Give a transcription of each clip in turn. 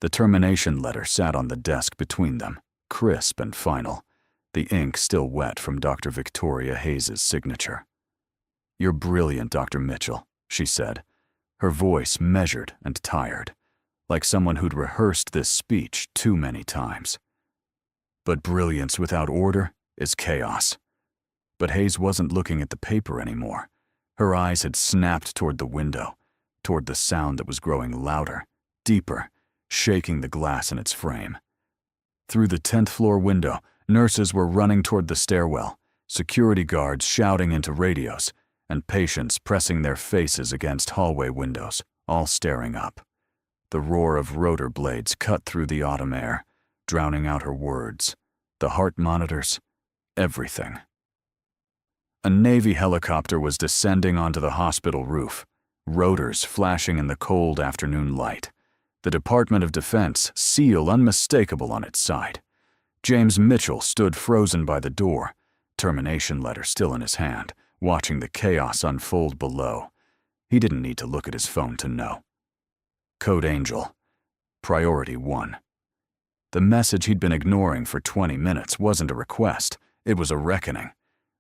The termination letter sat on the desk between them, crisp and final, the ink still wet from Dr. Victoria Hayes's signature. "You're brilliant, Dr. Mitchell," she said, her voice measured and tired, like someone who'd rehearsed this speech too many times. "But brilliance without order is chaos." But Hayes wasn't looking at the paper anymore. Her eyes had snapped toward the window, toward the sound that was growing louder, deeper, shaking the glass in its frame. Through the 10th floor window, nurses were running toward the stairwell, security guards shouting into radios, and patients pressing their faces against hallway windows, all staring up. The roar of rotor blades cut through the autumn air, drowning out her words, the heart monitors, everything. A Navy helicopter was descending onto the hospital roof, rotors flashing in the cold afternoon light. The Department of Defense seal unmistakable on its side. James Mitchell stood frozen by the door, termination letter still in his hand, watching the chaos unfold below. He didn't need to look at his phone to know. Code Angel. Priority 1. The message he'd been ignoring for 20 minutes wasn't a request, it was a reckoning.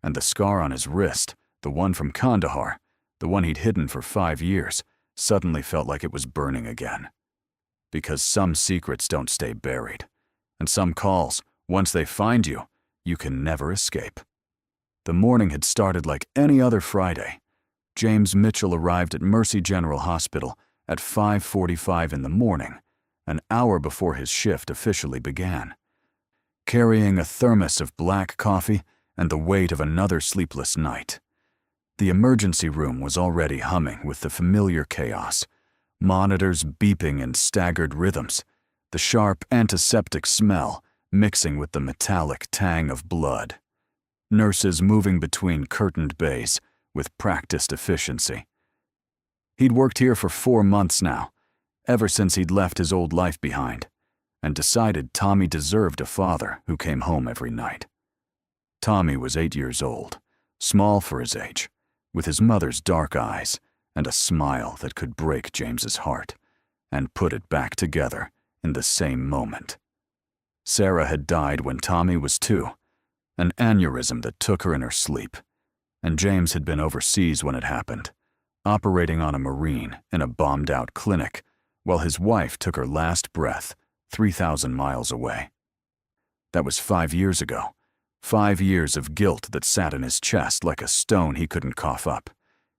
And the scar on his wrist, the one from Kandahar, the one he'd hidden for 5 years, suddenly felt like it was burning again. Because some secrets don't stay buried. And some calls, once they find you, you can never escape. The morning had started like any other Friday. James Mitchell arrived at Mercy General Hospital at 5:45 in the morning, an hour before his shift officially began. Carrying a thermos of black coffee and the weight of another sleepless night. The emergency room was already humming with the familiar chaos, monitors beeping in staggered rhythms, the sharp antiseptic smell mixing with the metallic tang of blood. Nurses moving between curtained bays with practiced efficiency. He'd worked here for 4 months now, ever since he'd left his old life behind, and decided Tommy deserved a father who came home every night. Tommy was 8 years old, small for his age, with his mother's dark eyes and a smile that could break James's heart and put it back together in the same moment. Sarah had died when Tommy was 2, an aneurysm that took her in her sleep, and James had been overseas when it happened, operating on a Marine in a bombed-out clinic while his wife took her last breath 3,000 miles away. That was 5 years ago. 5 years of guilt that sat in his chest like a stone he couldn't cough up.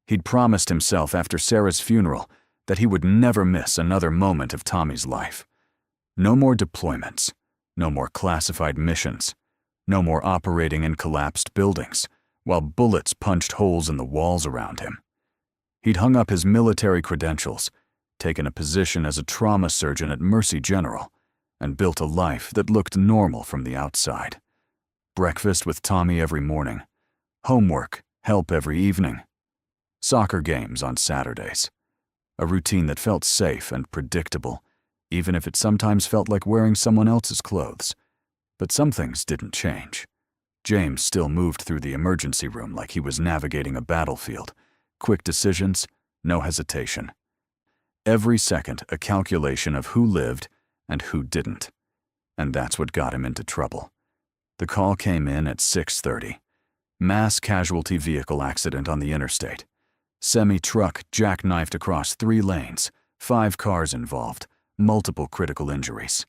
He'd promised himself after Sarah's funeral that he would never miss another moment of Tommy's life. No more deployments, no more classified missions, no more operating in collapsed buildings while bullets punched holes in the walls around him. He'd hung up his military credentials, taken a position as a trauma surgeon at Mercy General, and built a life that looked normal from the outside. Breakfast with Tommy every morning, homework, help every evening, soccer games on Saturdays, a routine that felt safe and predictable, even if it sometimes felt like wearing someone else's clothes. But some things didn't change. James still moved through the emergency room like he was navigating a battlefield, quick decisions, no hesitation. Every second a calculation of who lived and who didn't. And that's what got him into trouble. The call came in at 6:30. Mass casualty vehicle accident on the interstate. Semi-truck jackknifed across 3 lanes, 5 cars involved, multiple critical injuries.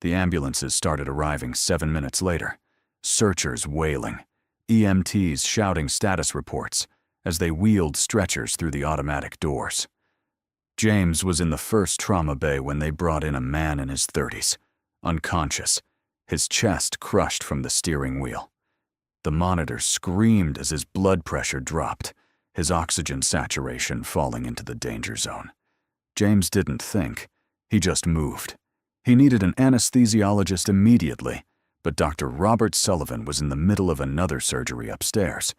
The ambulances started arriving 7 minutes later, searchers wailing, EMTs shouting status reports as they wheeled stretchers through the automatic doors. James was in the first trauma bay when they brought in a man in his 30s, unconscious, his chest crushed from the steering wheel. The monitor screamed as his blood pressure dropped, his oxygen saturation falling into the danger zone. James didn't think, he just moved. He needed an anesthesiologist immediately, but Dr. Robert Sullivan was in the middle of another surgery upstairs,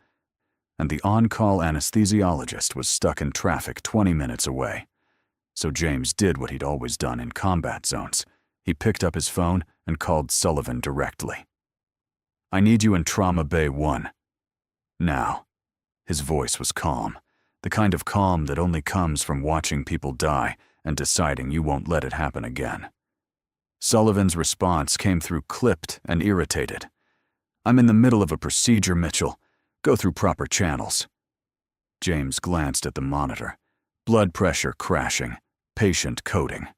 and the on-call anesthesiologist was stuck in traffic 20 minutes away. So James did what he'd always done in combat zones. He picked up his phone and called Sullivan directly. "I need you in Trauma Bay 1. Now." His voice was calm, the kind of calm that only comes from watching people die and deciding you won't let it happen again. Sullivan's response came through clipped and irritated. "I'm in the middle of a procedure, Mitchell. Go through proper channels." James glanced at the monitor. Blood pressure crashing. Patient coding.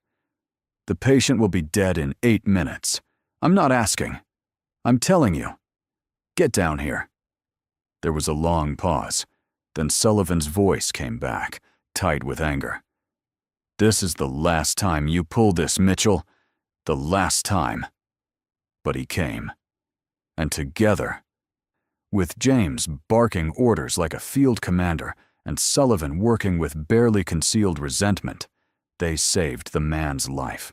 "The patient will be dead in 8 minutes. I'm not asking. I'm telling you. Get down here." There was a long pause. Then Sullivan's voice came back, tight with anger. "This is the last time you pull this, Mitchell. The last time." But he came. And together, with James barking orders like a field commander and Sullivan working with barely concealed resentment, they saved the man's life.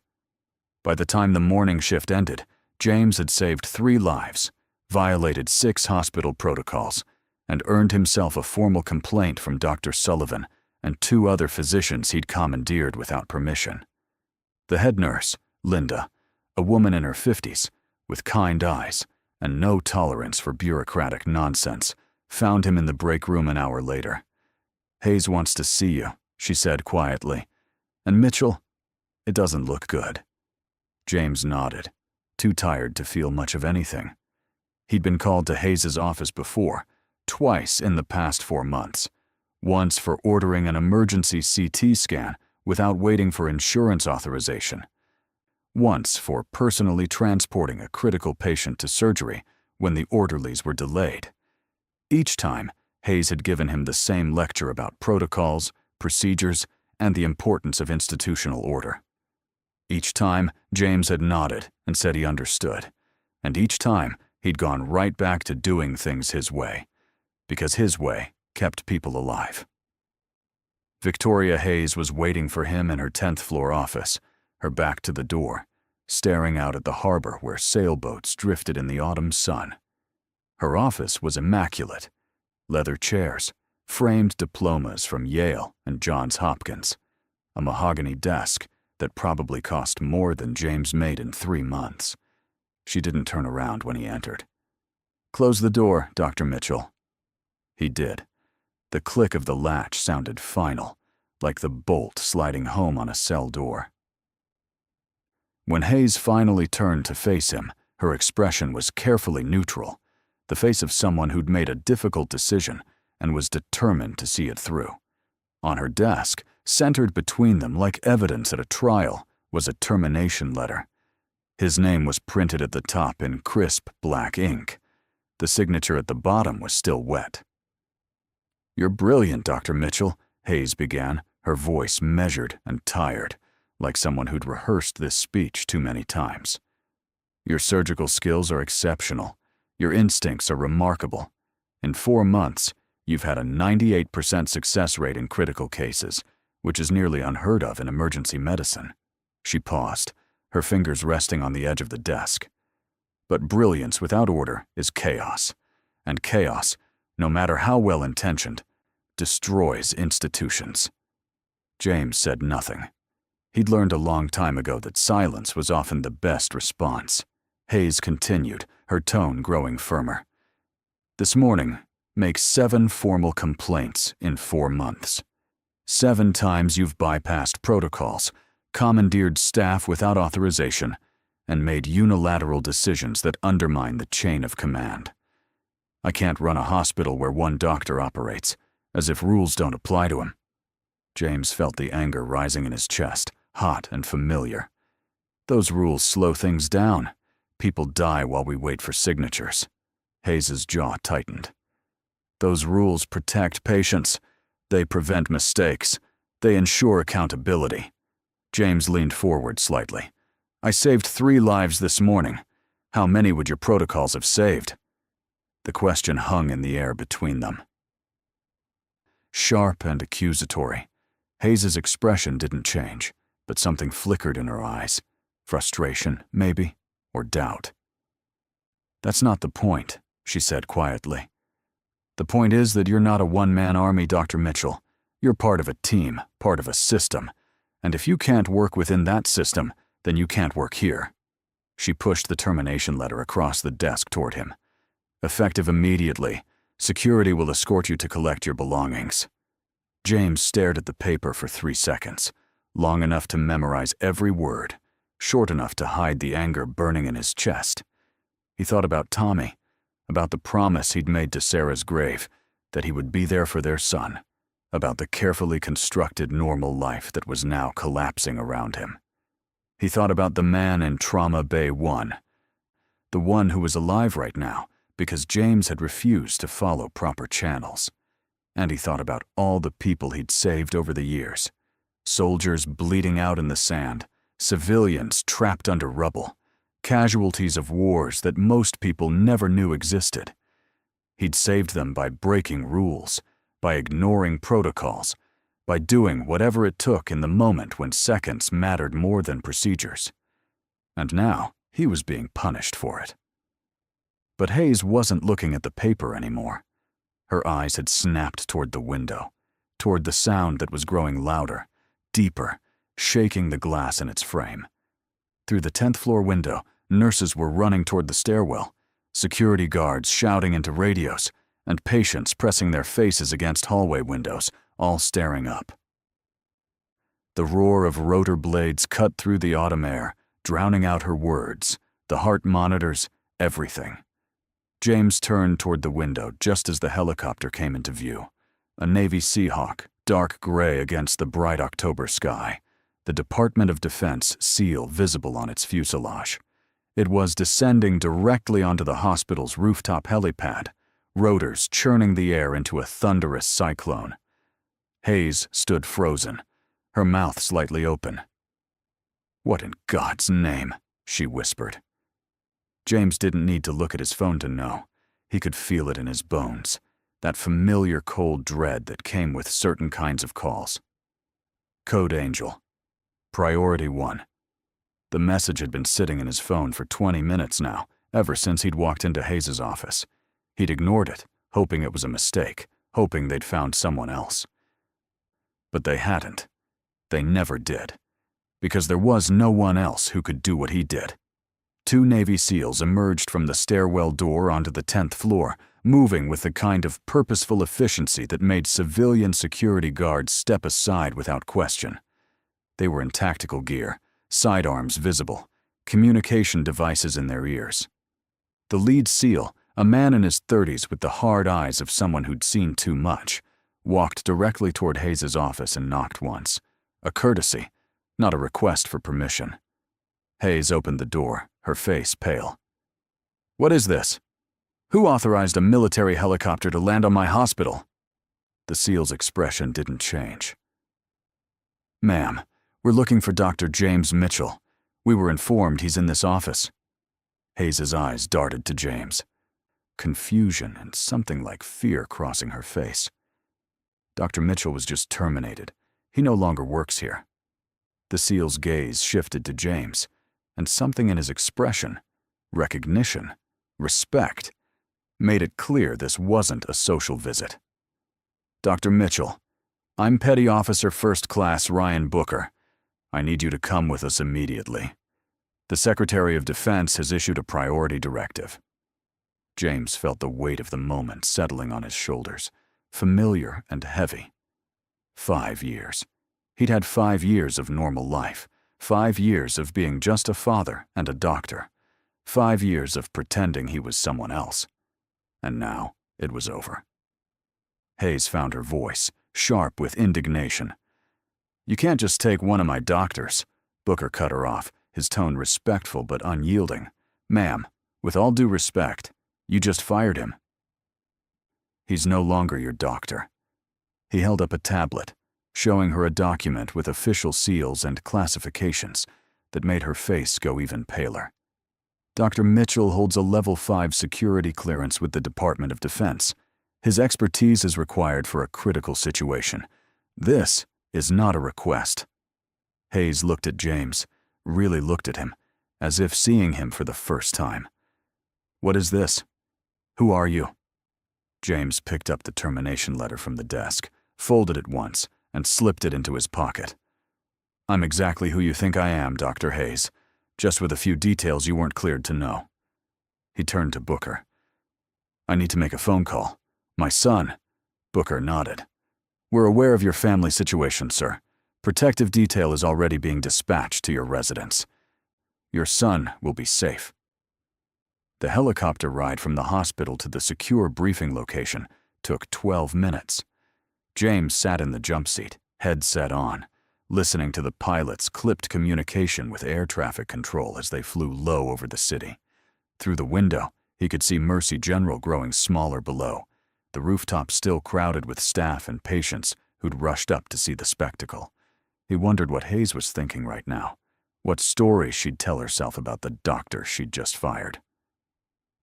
By the time the morning shift ended, James had saved 3 lives, violated 6 hospital protocols, and earned himself a formal complaint from Dr. Sullivan and 2 other physicians he'd commandeered without permission. The head nurse, Linda, a woman in her 50s, with kind eyes and no tolerance for bureaucratic nonsense, found him in the break room an hour later. "Hayes wants to see you," she said quietly. "And Mitchell, it doesn't look good." James nodded, too tired to feel much of anything. He'd been called to Hayes's office before, twice in the past 4 months. Once for ordering an emergency CT scan without waiting for insurance authorization. Once for personally transporting a critical patient to surgery when the orderlies were delayed. Each time, Hayes had given him the same lecture about protocols, procedures, and the importance of institutional order. Each time, James had nodded and said he understood. And each time, he'd gone right back to doing things his way, because his way kept people alive. Victoria Hayes was waiting for him in her 10th floor office, her back to the door, staring out at the harbor where sailboats drifted in the autumn sun. Her office was immaculate. Leather chairs, framed diplomas from Yale and Johns Hopkins, a mahogany desk that probably cost more than James made in 3 months. She didn't turn around when he entered. "Close the door, Dr. Mitchell." He did. The click of the latch sounded final, like the bolt sliding home on a cell door. When Hayes finally turned to face him, her expression was carefully neutral, the face of someone who'd made a difficult decision and was determined to see it through. On her desk, centered between them like evidence at a trial, was a termination letter. His name was printed at the top in crisp black ink. The signature at the bottom was still wet. "You're brilliant, Dr. Mitchell," Hayes began, her voice measured and tired, like someone who'd rehearsed this speech too many times. "Your surgical skills are exceptional. Your instincts are remarkable. In 4 months, you've had a 98% success rate in critical cases, which is nearly unheard of in emergency medicine." She paused, her fingers resting on the edge of the desk. "But brilliance without order is chaos, and chaos, no matter how well-intentioned, destroys institutions." James said nothing. He'd learned a long time ago that silence was often the best response. Hayes continued, her tone growing firmer. "This morning, make 7 formal complaints in 4 months. 7 times you've bypassed protocols, commandeered staff without authorization, and made unilateral decisions that undermine the chain of command. I can't run a hospital where 1 doctor operates, as if rules don't apply to him." James felt the anger rising in his chest, hot and familiar. "Those rules slow things down. People die while we wait for signatures." Hayes's jaw tightened. "Those rules protect patients. They prevent mistakes. They ensure accountability." James leaned forward slightly. "I saved 3 lives this morning. How many would your protocols have saved?" The question hung in the air between them. Sharp and accusatory, Hayes's expression didn't change, but something flickered in her eyes. Frustration, maybe, or doubt. "That's not the point," she said quietly. "The point is that you're not a one-man army, Dr. Mitchell. You're part of a team, part of a system. And if you can't work within that system, then you can't work here." She pushed the termination letter across the desk toward him. "Effective immediately. Security will escort you to collect your belongings." James stared at the paper for 3 seconds, long enough to memorize every word, short enough to hide the anger burning in his chest. He thought about Tommy, about the promise he'd made to Sarah's grave, that he would be there for their son, about the carefully constructed normal life that was now collapsing around him. He thought about the man in Trauma Bay 1, the one who was alive right now because James had refused to follow proper channels. And he thought about all the people he'd saved over the years. Soldiers bleeding out in the sand, civilians trapped under rubble, casualties of wars that most people never knew existed. He'd saved them by breaking rules, by ignoring protocols, by doing whatever it took in the moment when seconds mattered more than procedures. And now he was being punished for it. But Hayes wasn't looking at the paper anymore. Her eyes had snapped toward the window, toward the sound that was growing louder, deeper, shaking the glass in its frame. Through the 10th floor window, nurses were running toward the stairwell, security guards shouting into radios, and patients pressing their faces against hallway windows, all staring up. The roar of rotor blades cut through the autumn air, drowning out her words, the heart monitors, everything. James turned toward the window just as the helicopter came into view. A Navy Seahawk, dark gray against the bright October sky, the Department of Defense seal visible on its fuselage. It was descending directly onto the hospital's rooftop helipad, rotors churning the air into a thunderous cyclone. Hayes stood frozen, her mouth slightly open. "What in God's name?" she whispered. James didn't need to look at his phone to know. He could feel it in his bones, that familiar cold dread that came with certain kinds of calls. Code Angel. Priority 1. The message had been sitting in his phone for 20 minutes now, ever since he'd walked into Hayes' office. He'd ignored it, hoping it was a mistake, hoping they'd found someone else. But they hadn't. They never did. Because there was no one else who could do what he did. 2 Navy SEALs emerged from the stairwell door onto the 10th floor, moving with the kind of purposeful efficiency that made civilian security guards step aside without question. They were in tactical gear, sidearms visible, communication devices in their ears. The lead SEAL, a man in his 30s with the hard eyes of someone who'd seen too much, walked directly toward Hayes' office and knocked once. A courtesy, not a request for permission. Hayes opened the door, her face pale. "What is this? Who authorized a military helicopter to land on my hospital?" The SEAL's expression didn't change. "Ma'am, we're looking for Dr. James Mitchell. We were informed he's in this office." Hayes' eyes darted to James. Confusion and something like fear crossing her face. Dr. Mitchell was just terminated. He no longer works here. The SEAL's gaze shifted to James, and something in his expression, recognition, respect, made it clear this wasn't a social visit. "Dr. Mitchell, I'm Petty Officer First Class Ryan Booker. I need you to come with us immediately. The Secretary of Defense has issued a priority directive." James felt the weight of the moment settling on his shoulders, familiar and heavy. 5 years. He'd had 5 years of normal life, 5 years of being just a father and a doctor, 5 years of pretending he was someone else. And now it was over. Hayes found her voice, sharp with indignation. "You can't just take one of my doctors." Booker cut her off, his tone respectful but unyielding. "Ma'am, with all due respect, you just fired him." "He's no longer your doctor." He held up a tablet, showing her a document with official seals and classifications that made her face go even paler. "Dr. Mitchell holds a Level 5 security clearance with the Department of Defense. His expertise is required for a critical situation. This is not a request." Hayes looked at James, really looked at him, as if seeing him for the first time. "What is this? Who are you?" James picked up the termination letter from the desk, folded it once, and slipped it into his pocket. "I'm exactly who you think I am, Dr. Hayes, just with a few details you weren't cleared to know." He turned to Booker. "I need to make a phone call. My son." Booker nodded. "We're aware of your family situation, sir. Protective detail is already being dispatched to your residence. Your son will be safe. The helicopter ride from the hospital to the secure briefing location took 12 minutes. James sat in the jump seat, headset on, listening to the pilot's clipped communication with air traffic control as they flew low over the city. Through the window, he could see Mercy General growing smaller below, the rooftop still crowded with staff and patients who'd rushed up to see the spectacle. He wondered what Hayes was thinking right now, what story she'd tell herself about the doctor she'd just fired.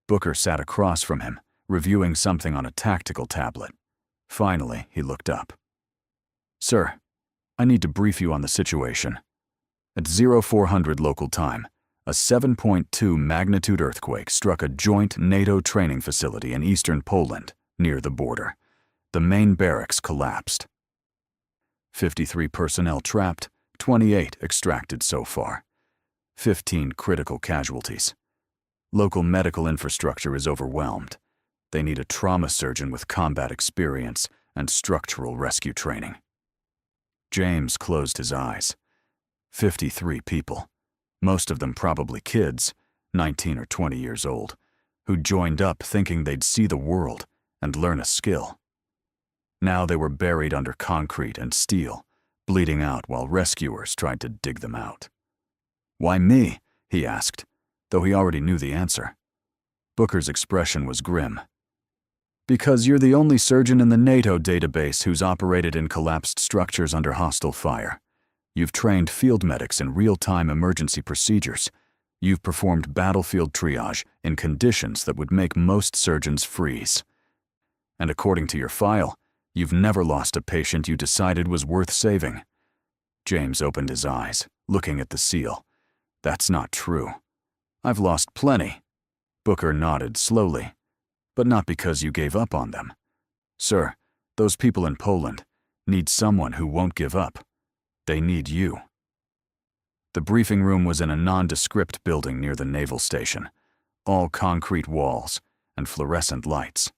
Booker sat across from him, reviewing something on a tactical tablet. Finally, he looked up. "Sir, I need to brief you on the situation. At 0400 local time, a 7.2 magnitude earthquake struck a joint NATO training facility in eastern Poland, near the border. The main barracks collapsed. 53 personnel trapped, 28 extracted so far. 15 critical casualties. Local medical infrastructure is overwhelmed. They need a trauma surgeon with combat experience and structural rescue training." James closed his eyes. 53 people, most of them probably kids, 19 or 20 years old, who joined up thinking they'd see the world and learn a skill. Now they were buried under concrete and steel, bleeding out while rescuers tried to dig them out. "Why me?" he asked, though he already knew the answer. Booker's expression was grim. "Because you're the only surgeon in the NATO database who's operated in collapsed structures under hostile fire. You've trained field medics in real-time emergency procedures. You've performed battlefield triage in conditions that would make most surgeons freeze. And according to your file, you've never lost a patient you decided was worth saving." James opened his eyes, looking at the seal. "That's not true. I've lost plenty." Booker nodded slowly. "But not because you gave up on them. Sir, those people in Poland need someone who won't give up. They need you." The briefing room was in a nondescript building near the naval station, all concrete walls and fluorescent lights.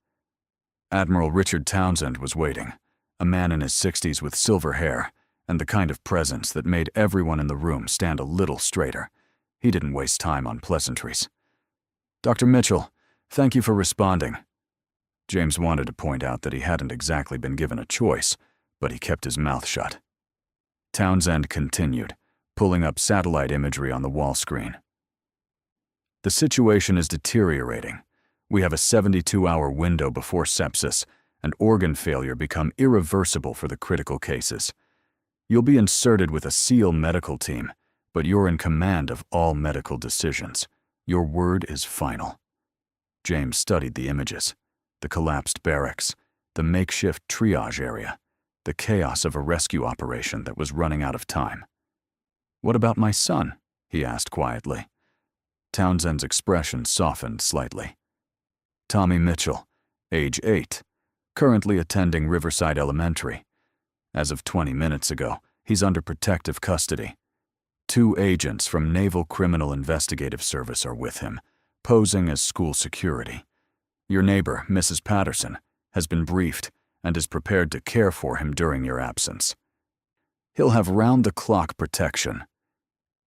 Admiral Richard Townsend was waiting, a man in his 60s with silver hair and the kind of presence that made everyone in the room stand a little straighter. He didn't waste time on pleasantries. "Dr. Mitchell, thank you for responding." James wanted to point out that he hadn't exactly been given a choice, but he kept his mouth shut. Townsend continued, pulling up satellite imagery on the wall screen. "The situation is deteriorating. We have a 72-hour window before sepsis and organ failure become irreversible for the critical cases. You'll be inserted with a SEAL medical team, but you're in command of all medical decisions. Your word is final." James studied the images, the collapsed barracks, the makeshift triage area, the chaos of a rescue operation that was running out of time. "What about my son?" he asked quietly. Townsend's expression softened slightly. "Tommy Mitchell, age 8, currently attending Riverside Elementary. As of 20 minutes ago, he's under protective custody. 2 agents from Naval Criminal Investigative Service are with him, posing as school security. Your neighbor, Mrs. Patterson, has been briefed and is prepared to care for him during your absence. He'll have round-the-clock protection."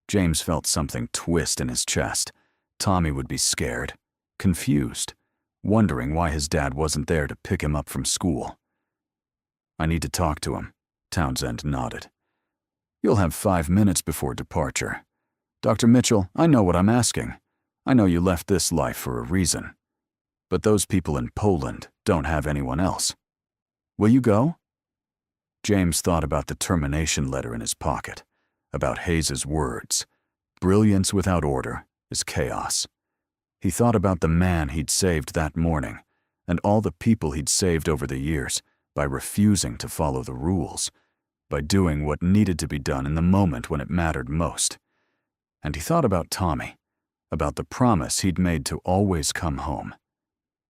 James felt something twist in his chest. Tommy would be scared, confused, wondering why his dad wasn't there to pick him up from school. "I need to talk to him," Townsend nodded. "You'll have 5 minutes before departure. Dr. Mitchell, I know what I'm asking. I know you left this life for a reason. But those people in Poland don't have anyone else. Will you go?" James thought about the termination letter in his pocket, about Hayes's words. Brilliance without order is chaos. He thought about the man he'd saved that morning, and all the people he'd saved over the years by refusing to follow the rules, by doing what needed to be done in the moment when it mattered most. And he thought about Tommy, about the promise he'd made to always come home.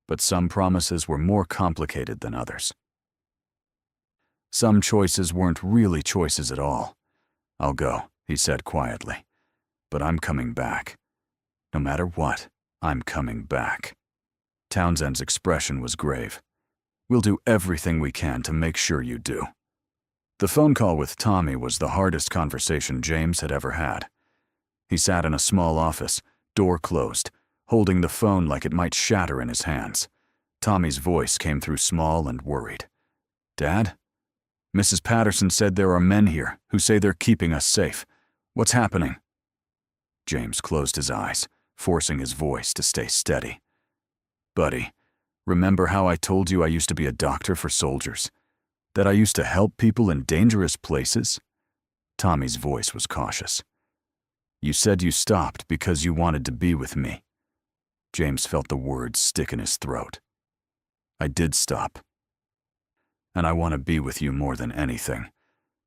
But some promises were more complicated than others. Some choices weren't really choices at all. "I'll go," he said quietly. "But I'm coming back. No matter what, I'm coming back." Townsend's expression was grave. "We'll do everything we can to make sure you do." The phone call with Tommy was the hardest conversation James had ever had. He sat in a small office, door closed, holding the phone like it might shatter in his hands. Tommy's voice came through small and worried. "Dad? Mrs. Patterson said there are men here who say they're keeping us safe. What's happening?" James closed his eyes, forcing his voice to stay steady. "Buddy, remember how I told you I used to be a doctor for soldiers? That I used to help people in dangerous places?" Tommy's voice was cautious. "You said you stopped because you wanted to be with me." James felt the words stick in his throat. "I did stop. And I want to be with you more than anything.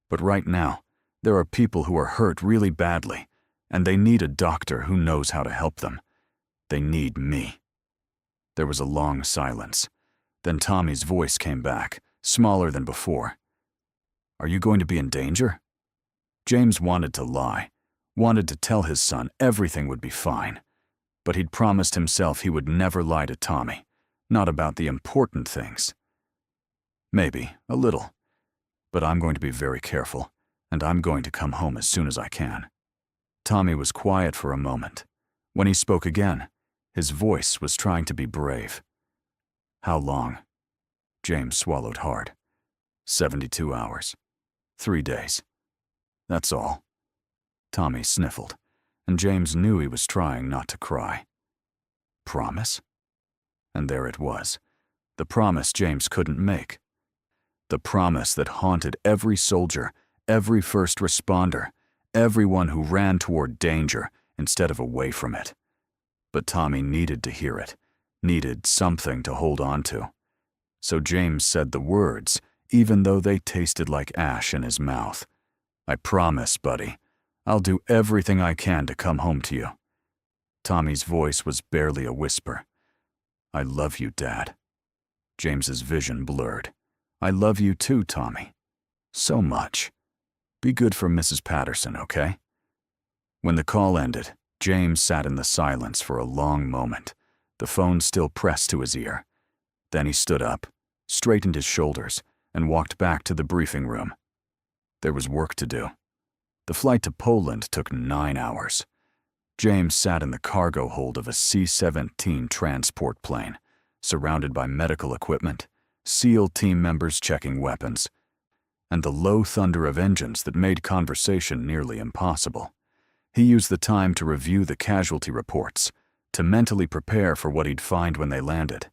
But right now, there are people who are hurt really badly, and they need a doctor who knows how to help them. They need me." There was a long silence. Then Tommy's voice came back, smaller than before. "Are you going to be in danger?" James wanted to lie, wanted to tell his son everything would be fine. But he'd promised himself he would never lie to Tommy, not about the important things. "Maybe, a little. But I'm going to be very careful, and I'm going to come home as soon as I can." Tommy was quiet for a moment. When he spoke again, his voice was trying to be brave. "How long?" James swallowed hard. 72 hours. 3 days. That's all." Tommy sniffled, and James knew he was trying not to cry. Promise? And there it was, the promise James couldn't make. The promise that haunted every soldier, every first responder, everyone who ran toward danger instead of away from it. But Tommy needed to hear it, needed something to hold on to. So James said the words, even though they tasted like ash in his mouth. "I promise, buddy. I'll do everything I can to come home to you." Tommy's voice was barely a whisper. "I love you, Dad." James's vision blurred. "I love you too, Tommy. So much. Be good for Mrs. Patterson, okay?" When the call ended, James sat in the silence for a long moment, the phone still pressed to his ear. Then he stood up, straightened his shoulders, and walked back to the briefing room. There was work to do. The flight to Poland took 9 hours. James sat in the cargo hold of a C-17 transport plane, surrounded by medical equipment, SEAL team members checking weapons, and the low thunder of engines that made conversation nearly impossible. He used the time to review the casualty reports, to mentally prepare for what he'd find when they landed.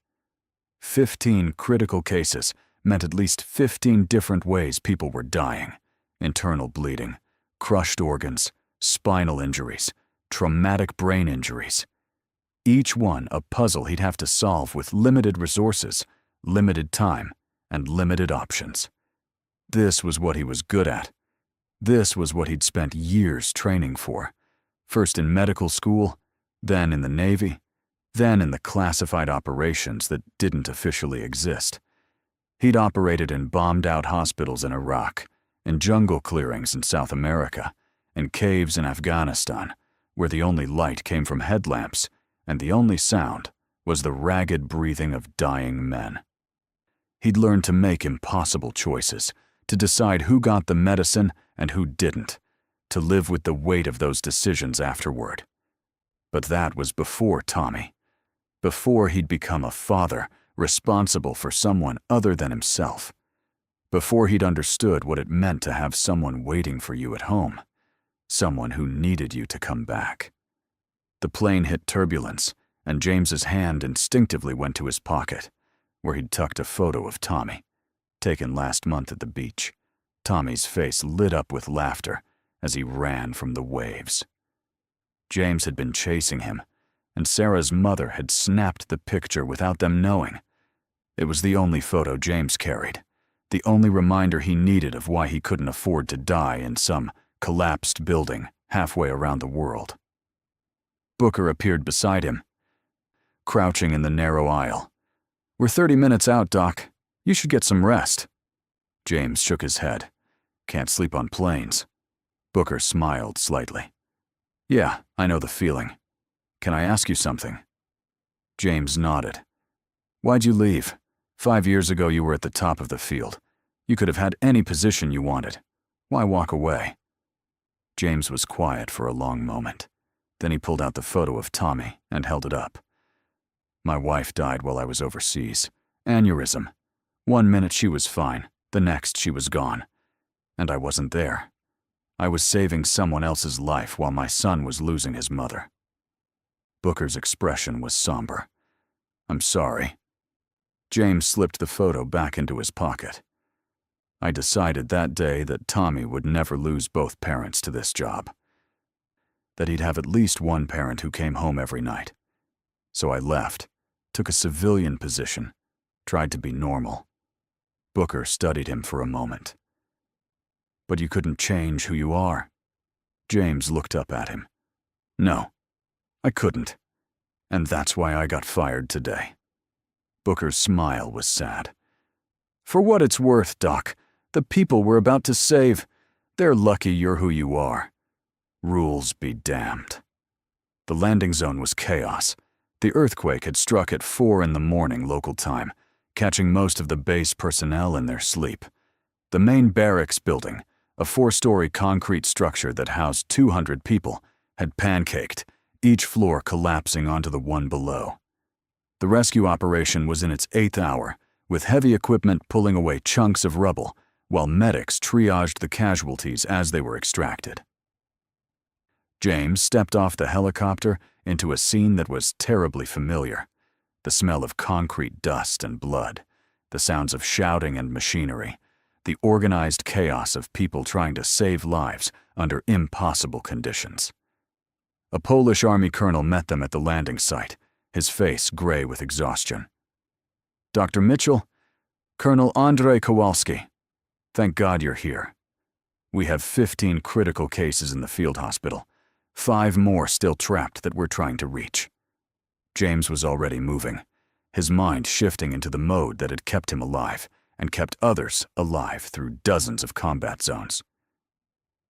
15 critical cases meant at least 15 different ways people were dying. Internal bleeding, crushed organs, spinal injuries, traumatic brain injuries. Each one a puzzle he'd have to solve with limited resources, limited time, and limited options. This was what he was good at. This was what he'd spent years training for, first in medical school, then in the Navy, then in the classified operations that didn't officially exist. He'd operated in bombed-out hospitals in Iraq, in jungle clearings in South America, in caves in Afghanistan, where the only light came from headlamps, and the only sound was the ragged breathing of dying men. He'd learned to make impossible choices, to decide who got the medicine and who didn't, to live with the weight of those decisions afterward. But that was before Tommy. Before he'd become a father, responsible for someone other than himself. Before he'd understood what it meant to have someone waiting for you at home. Someone who needed you to come back. The plane hit turbulence, and James's hand instinctively went to his pocket, where he'd tucked a photo of Tommy, taken last month at the beach. Tommy's face lit up with laughter as he ran from the waves. James had been chasing him, and Sarah's mother had snapped the picture without them knowing. It was the only photo James carried, the only reminder he needed of why he couldn't afford to die in some collapsed building halfway around the world. Booker appeared beside him, crouching in the narrow aisle. "We're 30 minutes out, Doc. You should get some rest." James shook his head. "Can't sleep on planes." Booker smiled slightly. "Yeah, I know the feeling. Can I ask you something?" James nodded. "Why'd you leave? 5 years ago you were at the top of the field. You could have had any position you wanted. Why walk away?" James was quiet for a long moment. Then he pulled out the photo of Tommy and held it up. My wife died while I was overseas. Aneurysm. 1 minute she was fine, the next she was gone. And I wasn't there. I was saving someone else's life while my son was losing his mother. Booker's expression was somber. I'm sorry. James slipped the photo back into his pocket. I decided that day that Tommy would never lose both parents to this job. That he'd have at least one parent who came home every night. So I left, took a civilian position, tried to be normal. Booker studied him for a moment. But you couldn't change who you are. James looked up at him. No, I couldn't. And that's why I got fired today. Booker's smile was sad. For what it's worth, Doc, the people we're about to save, they're lucky you're who you are. Rules be damned. The landing zone was chaos. The earthquake had struck at 4 a.m. local time, catching most of the base personnel in their sleep. The main barracks building, a 4-story concrete structure that housed 200 people, had pancaked, each floor collapsing onto the one below. The rescue operation was in its 8th hour, with heavy equipment pulling away chunks of rubble, while medics triaged the casualties as they were extracted. James stepped off the helicopter into a scene that was terribly familiar. The smell of concrete dust and blood, the sounds of shouting and machinery, the organized chaos of people trying to save lives under impossible conditions. A Polish army colonel met them at the landing site, his face gray with exhaustion. Dr. Mitchell, Colonel Andrei Kowalski, thank God you're here. We have 15 critical cases in the field hospital, 5 more still trapped that we're trying to reach. James was already moving, his mind shifting into the mode that had kept him alive and kept others alive through dozens of combat zones.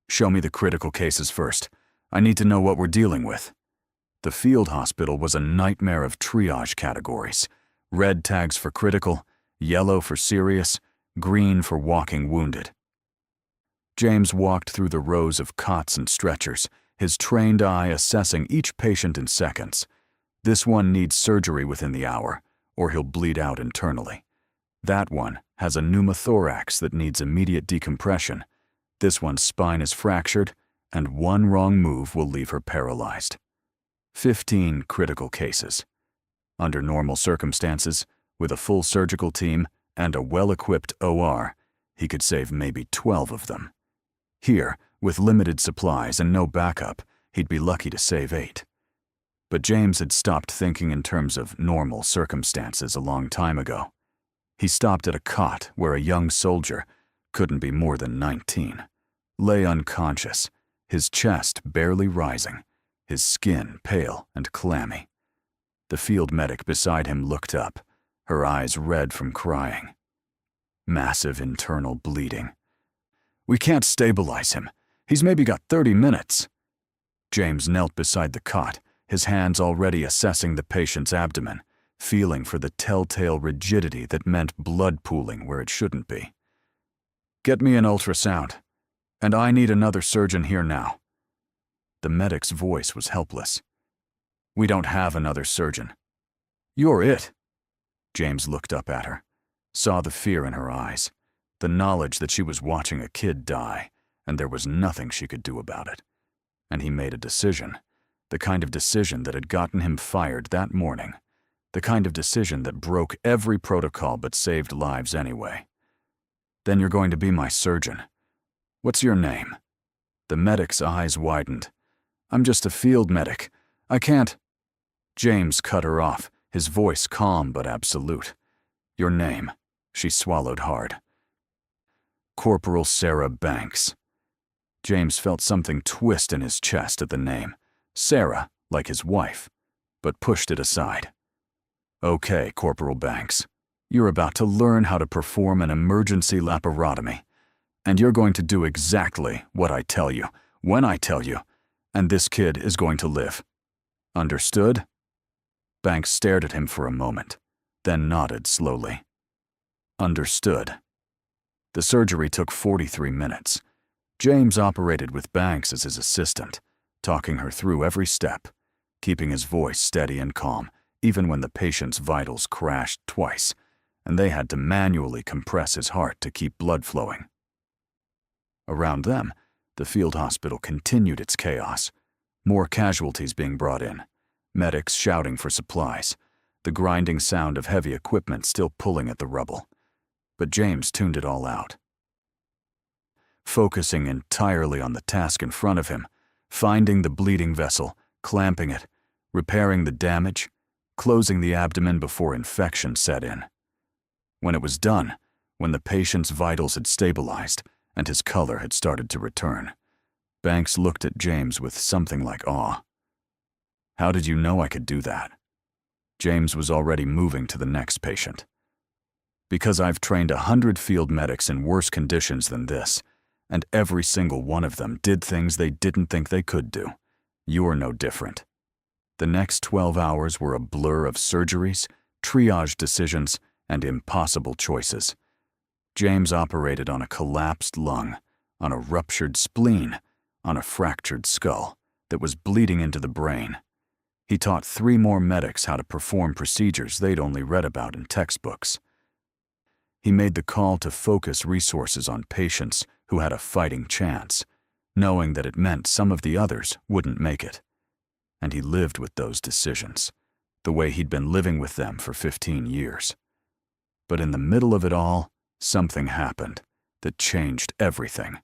Show me the critical cases first. I need to know what we're dealing with. The field hospital was a nightmare of triage categories. Red tags for critical, yellow for serious, green for walking wounded. James walked through the rows of cots and stretchers, his trained eye assessing each patient in seconds. This one needs surgery within the hour, or he'll bleed out internally. That one has a pneumothorax that needs immediate decompression. This one's spine is fractured, and one wrong move will leave her paralyzed. 15 critical cases. Under normal circumstances, with a full surgical team and a well-equipped OR, he could save maybe 12 of them. Here, with limited supplies and no backup, he'd be lucky to save 8. But James had stopped thinking in terms of normal circumstances a long time ago. He stopped at a cot where a young soldier, couldn't be more than 19, lay unconscious, his chest barely rising, his skin pale and clammy. The field medic beside him looked up, her eyes red from crying. Massive internal bleeding. We can't stabilize him. He's maybe got 30 minutes. James knelt beside the cot, his hands already assessing the patient's abdomen, feeling for the telltale rigidity that meant blood pooling where it shouldn't be. Get me an ultrasound, and I need another surgeon here now. The medic's voice was helpless. We don't have another surgeon. You're it. James looked up at her, saw the fear in her eyes, the knowledge that she was watching a kid die, and there was nothing she could do about it. And he made a decision, the kind of decision that had gotten him fired that morning, the kind of decision that broke every protocol but saved lives anyway. Then you're going to be my surgeon. What's your name? The medic's eyes widened. I'm just a field medic. I can't. James cut her off, his voice calm but absolute. Your name. She swallowed hard. Corporal Sarah Banks. James felt something twist in his chest at the name. Sarah, like his wife, but pushed it aside. Okay, Corporal Banks. You're about to learn how to perform an emergency laparotomy. And you're going to do exactly what I tell you, when I tell you, and this kid is going to live. Understood? Banks stared at him for a moment, then nodded slowly. Understood. The surgery took 43 minutes. James operated with Banks as his assistant, talking her through every step, keeping his voice steady and calm, even when the patient's vitals crashed twice, and they had to manually compress his heart to keep blood flowing. Around them, the field hospital continued its chaos, more casualties being brought in, medics shouting for supplies, the grinding sound of heavy equipment still pulling at the rubble. But James tuned it all out. Focusing entirely on the task in front of him, finding the bleeding vessel, clamping it, repairing the damage, closing the abdomen before infection set in. When it was done, when the patient's vitals had stabilized and his color had started to return, Banks looked at James with something like awe. "How did you know I could do that?" James was already moving to the next patient. "Because I've trained 100 field medics in worse conditions than this, and every single one of them did things they didn't think they could do. You're no different." The next 12 hours were a blur of surgeries, triage decisions, and impossible choices. James operated on a collapsed lung, on a ruptured spleen, on a fractured skull that was bleeding into the brain. He taught 3 more medics how to perform procedures they'd only read about in textbooks. He made the call to focus resources on patients who had a fighting chance, knowing that it meant some of the others wouldn't make it. And he lived with those decisions, the way he'd been living with them for 15 years. But in the middle of it all, something happened that changed everything.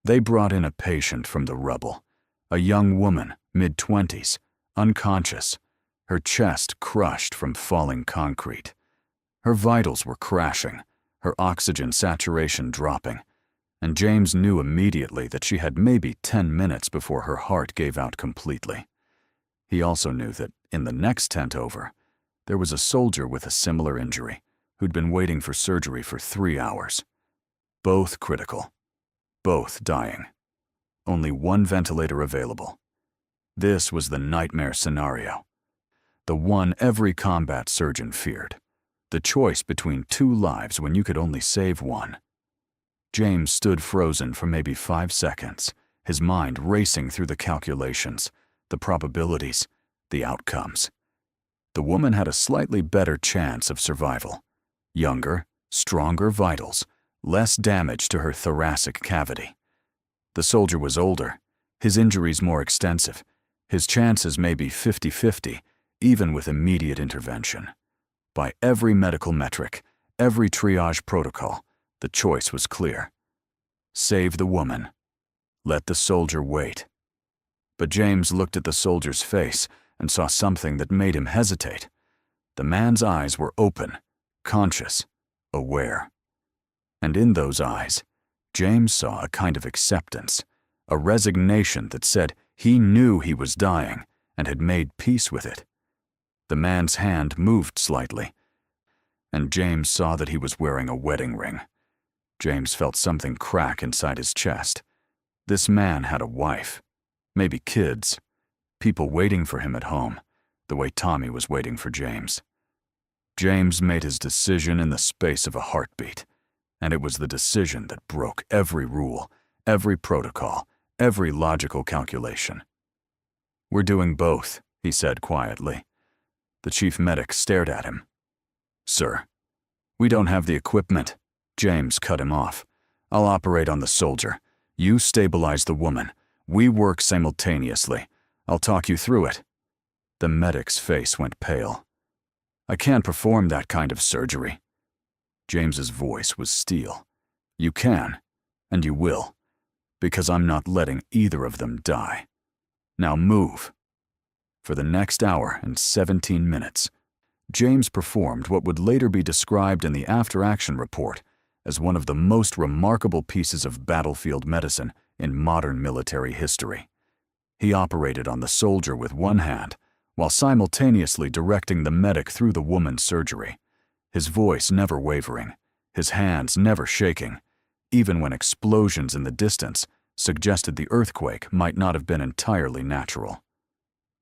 They brought in a patient from the rubble, a young woman, mid-20s, unconscious, her chest crushed from falling concrete. Her vitals were crashing, her oxygen saturation dropping, and James knew immediately that she had maybe 10 minutes before her heart gave out completely. He also knew that in the next tent over, there was a soldier with a similar injury who'd been waiting for surgery for 3 hours. Both critical, both dying. Only one ventilator available. This was the nightmare scenario, the one every combat surgeon feared, the choice between 2 lives when you could only save one. James stood frozen for maybe 5 seconds, his mind racing through the calculations, the probabilities, the outcomes. The woman had a slightly better chance of survival. Younger, stronger vitals, less damage to her thoracic cavity. The soldier was older, his injuries more extensive, his chances may be 50-50, even with immediate intervention. By every medical metric, every triage protocol, the choice was clear. Save the woman. Let the soldier wait. But James looked at the soldier's face and saw something that made him hesitate. The man's eyes were open, conscious, aware. And in those eyes, James saw a kind of acceptance, a resignation that said he knew he was dying and had made peace with it. The man's hand moved slightly, and James saw that he was wearing a wedding ring. James felt something crack inside his chest. This man had a wife, maybe kids, people waiting for him at home, the way Tommy was waiting for James. James made his decision in the space of a heartbeat, and it was the decision that broke every rule, every protocol, every logical calculation. "We're doing both," he said quietly. The chief medic stared at him. "Sir, we don't have the equipment." James cut him off. "I'll operate on the soldier. You stabilize the woman. We work simultaneously. I'll talk you through it." The medic's face went pale. "I can't perform that kind of surgery." James's voice was steel. "You can, and you will, because I'm not letting either of them die. Now move." For the next hour and 17 minutes, James performed what would later be described in the after-action report as one of the most remarkable pieces of battlefield medicine in modern military history. He operated on the soldier with one hand, while simultaneously directing the medic through the woman's surgery, his voice never wavering, his hands never shaking, even when explosions in the distance suggested the earthquake might not have been entirely natural.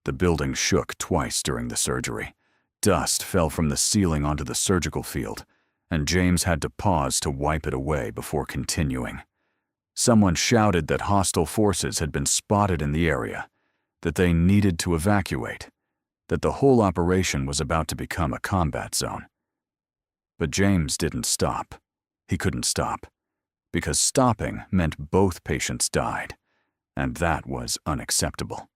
The building shook twice during the surgery. Dust fell from the ceiling onto the surgical field, and James had to pause to wipe it away before continuing. Someone shouted that hostile forces had been spotted in the area, that they needed to evacuate, that the whole operation was about to become a combat zone. But James didn't stop. He couldn't stop, because stopping meant both patients died, and that was unacceptable.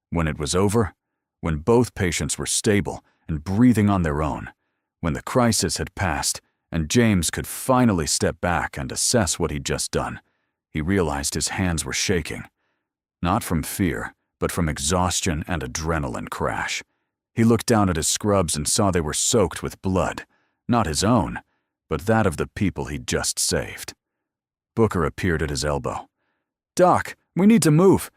When it was over, when both patients were stable and breathing on their own, when the crisis had passed and James could finally step back and assess what he'd just done, he realized his hands were shaking. Not from fear, but from exhaustion and adrenaline crash. He looked down at his scrubs and saw they were soaked with blood, not his own, but that of the people he'd just saved. Booker appeared at his elbow. "Doc, we need to move.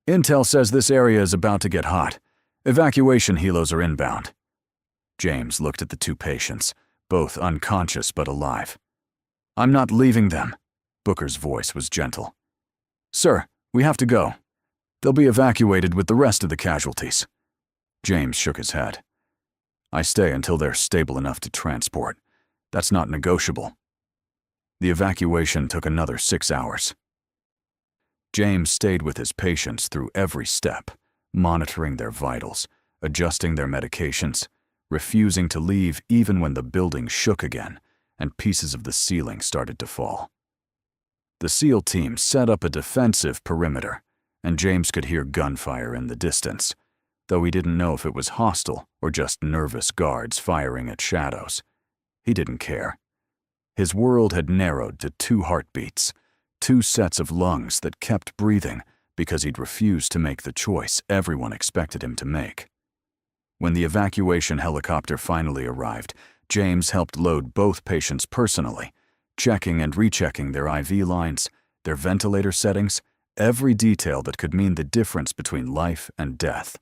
Intel says this area is about to get hot. Evacuation helos are inbound." James looked at the two patients, both unconscious but alive. "I'm not leaving them." Booker's voice was gentle. "Sir, we have to go. They'll be evacuated with the rest of the casualties." James shook his head. "I stay until they're stable enough to transport. That's not negotiable." The evacuation took another 6 hours. James stayed with his patients through every step, monitoring their vitals, adjusting their medications, refusing to leave even when the building shook again and pieces of the ceiling started to fall. The SEAL team set up a defensive perimeter, and James could hear gunfire in the distance, though he didn't know if it was hostile or just nervous guards firing at shadows. He didn't care. His world had narrowed to 2 heartbeats, 2 sets of lungs that kept breathing because he'd refused to make the choice everyone expected him to make. When the evacuation helicopter finally arrived, James helped load both patients personally, checking and rechecking their IV lines, their ventilator settings, every detail that could mean the difference between life and death.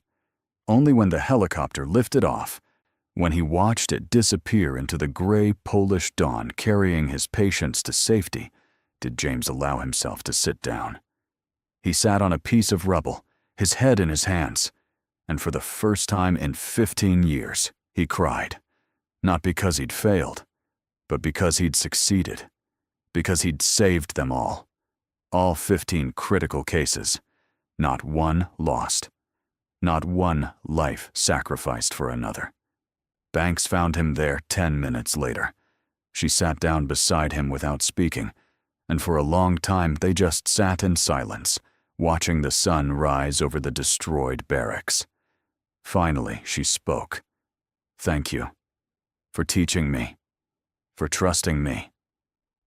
Only when the helicopter lifted off, when he watched it disappear into the gray Polish dawn carrying his patients to safety, did James allow himself to sit down. He sat on a piece of rubble, his head in his hands, and for the first time in 15 years, he cried. Not because he'd failed, but because he'd succeeded, because he'd saved them all 15 critical cases, not one lost, not one life sacrificed for another. Banks found him there 10 minutes later. She sat down beside him without speaking, and for a long time they just sat in silence, watching the sun rise over the destroyed barracks. Finally, she spoke. "Thank you. For teaching me. For trusting me."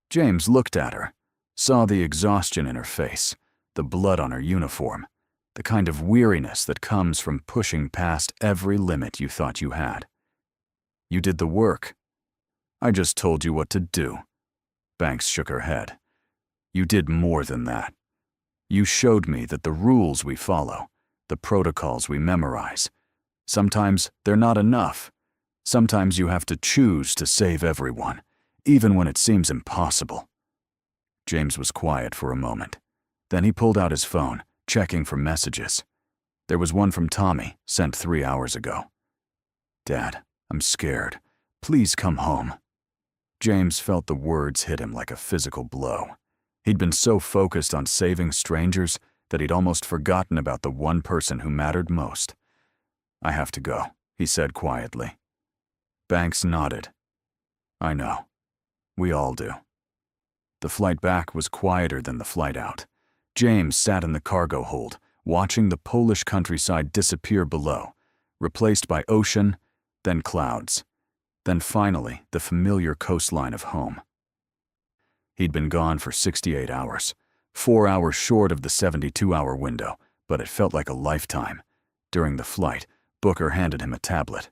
James looked at her, saw the exhaustion in her face, the blood on her uniform, the kind of weariness that comes from pushing past every limit you thought you had. "You did the work. I just told you what to do." Banks shook her head. "You did more than that. You showed me that the rules we follow, the protocols we memorize, sometimes they're not enough. Sometimes you have to choose to save everyone, even when it seems impossible." James was quiet for a moment. Then he pulled out his phone, checking for messages. There was one from Tommy, sent 3 hours ago. "Dad, I'm scared. Please come home." James felt the words hit him like a physical blow. He'd been so focused on saving strangers that he'd almost forgotten about the one person who mattered most. "I have to go," he said quietly. Banks nodded. "I know. We all do." The flight back was quieter than the flight out. James sat in the cargo hold, watching the Polish countryside disappear below, replaced by ocean, then clouds, then finally the familiar coastline of home. He'd been gone for 68 hours, 4 hours short of the 72-hour window, but it felt like a lifetime. During the flight, Booker handed him a tablet.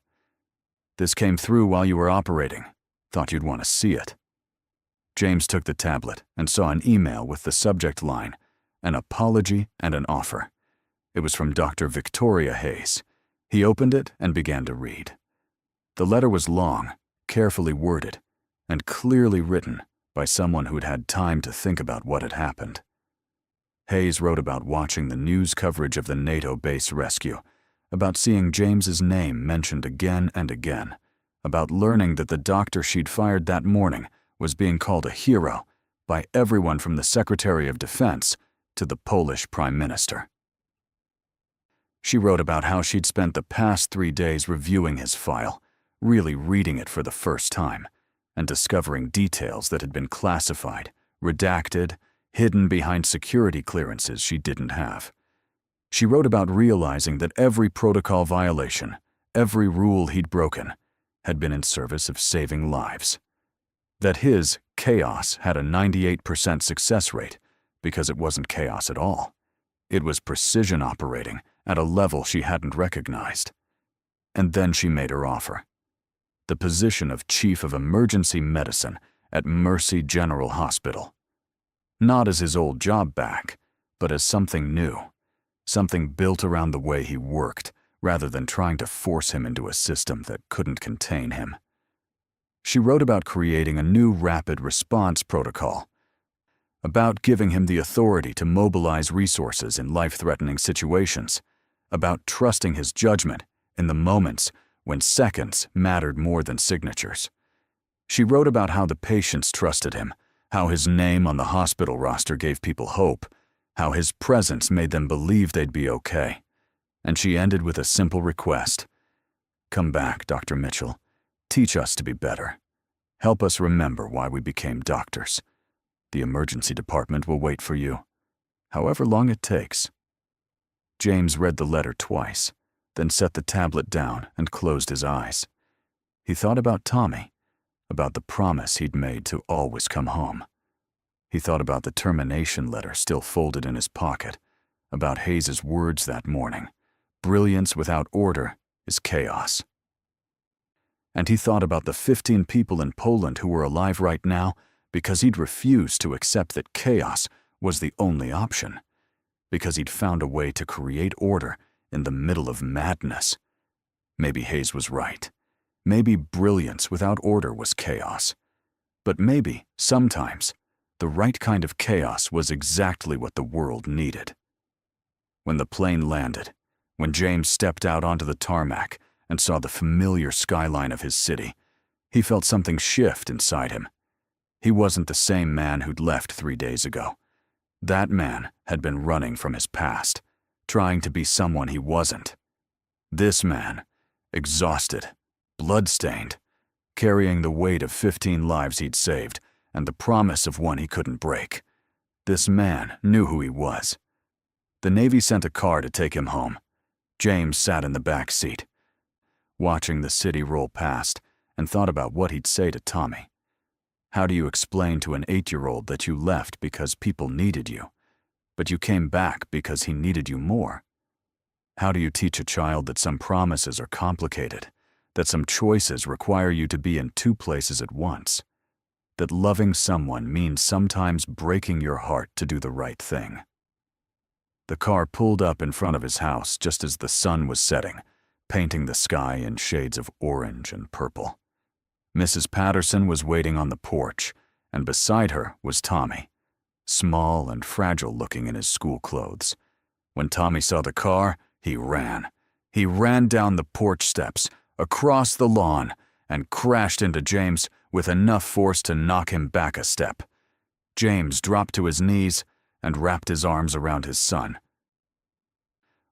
"This came through while you were operating. Thought you'd want to see it." James took the tablet and saw an email with the subject line, "An apology and an offer." It was from Dr. Victoria Hayes. He opened it and began to read. The letter was long, carefully worded, and clearly written by someone who'd had time to think about what had happened. Hayes wrote about watching the news coverage of the NATO base rescue, about seeing James's name mentioned again and again, about learning that the doctor she'd fired that morning was being called a hero by everyone from the Secretary of Defense to the Polish Prime Minister. She wrote about how she'd spent the past 3 days reviewing his file, really reading it for the first time, and discovering details that had been classified, redacted, hidden behind security clearances she didn't have. She wrote about realizing that every protocol violation, every rule he'd broken, had been in service of saving lives. That his chaos had a 98% success rate because it wasn't chaos at all. It was precision operating at a level she hadn't recognized. And then she made her offer. The position of Chief of Emergency Medicine at Mercy General Hospital. Not as his old job back, but as something new, something built around the way he worked, rather than trying to force him into a system that couldn't contain him. She wrote about creating a new rapid response protocol, about giving him the authority to mobilize resources in life-threatening situations, about trusting his judgment in the moments when seconds mattered more than signatures. She wrote about how the patients trusted him, how his name on the hospital roster gave people hope, how his presence made them believe they'd be okay. And she ended with a simple request. Come back, Dr. Mitchell. Teach us to be better. Help us remember why we became doctors. The emergency department will wait for you, however long it takes. James read the letter twice, then set the tablet down and closed his eyes. He thought about Tommy, about the promise he'd made to always come home. He thought about the termination letter still folded in his pocket, about Hayes's words that morning. Brilliance without order is chaos. And he thought about the 15 people in Poland who were alive right now because he'd refused to accept that chaos was the only option, because he'd found a way to create order in the middle of madness. Maybe Hayes was right. Maybe brilliance without order was chaos. But maybe, sometimes, the right kind of chaos was exactly what the world needed. When the plane landed, when James stepped out onto the tarmac and saw the familiar skyline of his city, he felt something shift inside him. He wasn't the same man who'd left 3 days ago. That man had been running from his past, trying to be someone he wasn't. This man, exhausted, blood-stained, carrying the weight of 15 lives he'd saved and the promise of one he couldn't break. This man knew who he was. The Navy sent a car to take him home. James sat in the back seat, watching the city roll past, and thought about what he'd say to Tommy. How do you explain to an 8-year-old that you left because people needed you, but you came back because he needed you more? How do you teach a child that some promises are complicated, that some choices require you to be in 2 places at once, that loving someone means sometimes breaking your heart to do the right thing? The car pulled up in front of his house just as the sun was setting, painting the sky in shades of orange and purple. Mrs. Patterson was waiting on the porch, and beside her was Tommy, small and fragile-looking in his school clothes. When Tommy saw the car, he ran. He ran down the porch steps, across the lawn, and crashed into James with enough force to knock him back a step. James dropped to his knees and wrapped his arms around his son,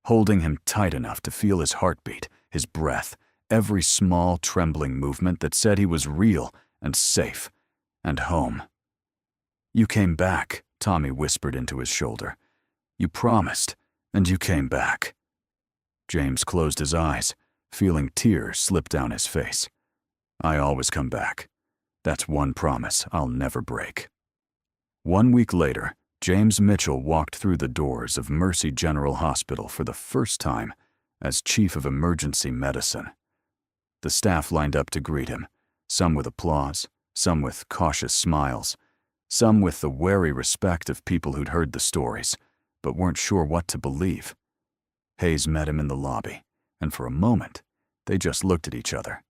holding him tight enough to feel his heartbeat, his breath, every small, trembling movement that said he was real and safe and home. You came back, Tommy whispered into his shoulder. You promised, and you came back. James closed his eyes, feeling tears slip down his face. I always come back. That's one promise I'll never break. 1 week later, James Mitchell walked through the doors of Mercy General Hospital for the first time as Chief of Emergency Medicine. The staff lined up to greet him, some with applause, some with cautious smiles, some with the wary respect of people who'd heard the stories, but weren't sure what to believe. Hayes met him in the lobby, and for a moment, they just looked at each other,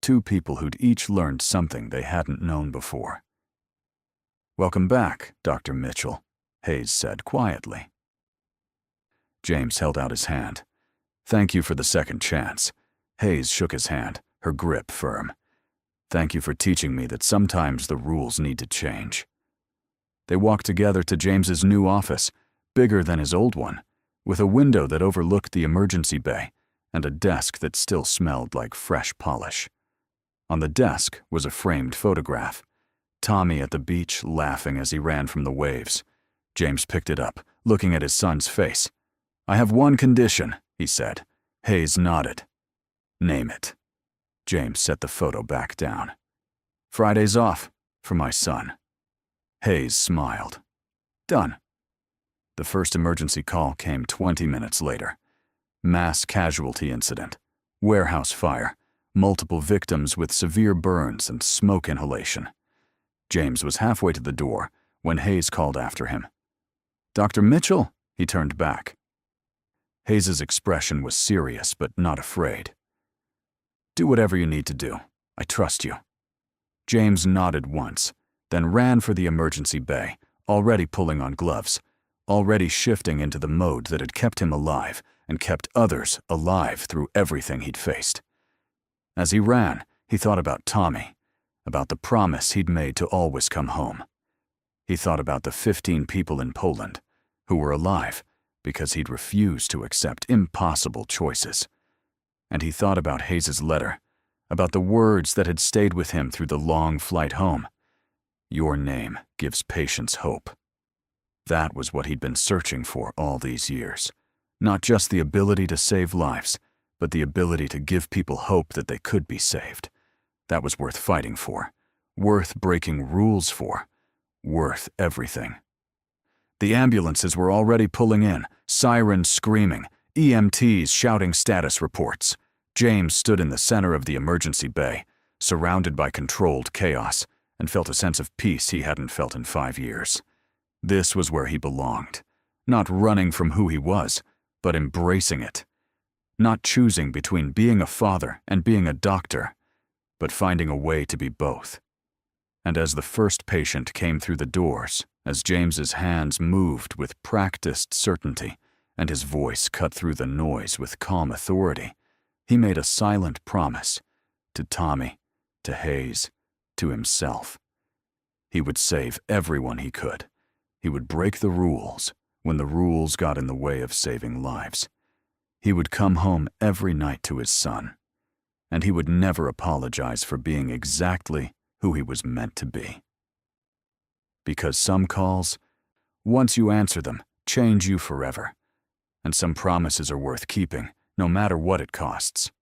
2 people who'd each learned something they hadn't known before. Welcome back, Dr. Mitchell, Hayes said quietly. James held out his hand. Thank you for the second chance. Hayes shook his hand, her grip firm. Thank you for teaching me that sometimes the rules need to change. They walked together to James's new office, bigger than his old one, with a window that overlooked the emergency bay and a desk that still smelled like fresh polish. On the desk was a framed photograph. Tommy at the beach laughing as he ran from the waves. James picked it up, looking at his son's face. "I have one condition," he said. Hayes nodded. "Name it." James set the photo back down. "Friday's off, for my son." Hayes smiled. "Done." The first emergency call came 20 minutes later. Mass casualty incident. Warehouse fire. Multiple victims with severe burns and smoke inhalation. James was halfway to the door when Hayes called after him. "Dr. Mitchell?" He turned back. Hayes's expression was serious but not afraid. "Do whatever you need to do. I trust you." James nodded once, then ran for the emergency bay, already pulling on gloves, already shifting into the mode that had kept him alive and kept others alive through everything he'd faced. As he ran, he thought about Tommy, about the promise he'd made to always come home. He thought about the 15 people in Poland who were alive because he'd refused to accept impossible choices. And he thought about Hayes's letter, about the words that had stayed with him through the long flight home. "Your name gives patients hope." That was what he'd been searching for all these years. Not just the ability to save lives, but the ability to give people hope that they could be saved. That was worth fighting for, worth breaking rules for, worth everything. The ambulances were already pulling in, sirens screaming, EMTs shouting status reports. James stood in the center of the emergency bay, surrounded by controlled chaos, and felt a sense of peace he hadn't felt in 5 years. This was where he belonged, not running from who he was, but embracing it. Not choosing between being a father and being a doctor, but finding a way to be both. And as the first patient came through the doors, as James's hands moved with practiced certainty and his voice cut through the noise with calm authority, he made a silent promise to Tommy, to Hayes, to himself. He would save everyone he could. He would break the rules when the rules got in the way of saving lives. He would come home every night to his son, and he would never apologize for being exactly who he was meant to be. Because some calls, once you answer them, change you forever, and some promises are worth keeping, no matter what it costs.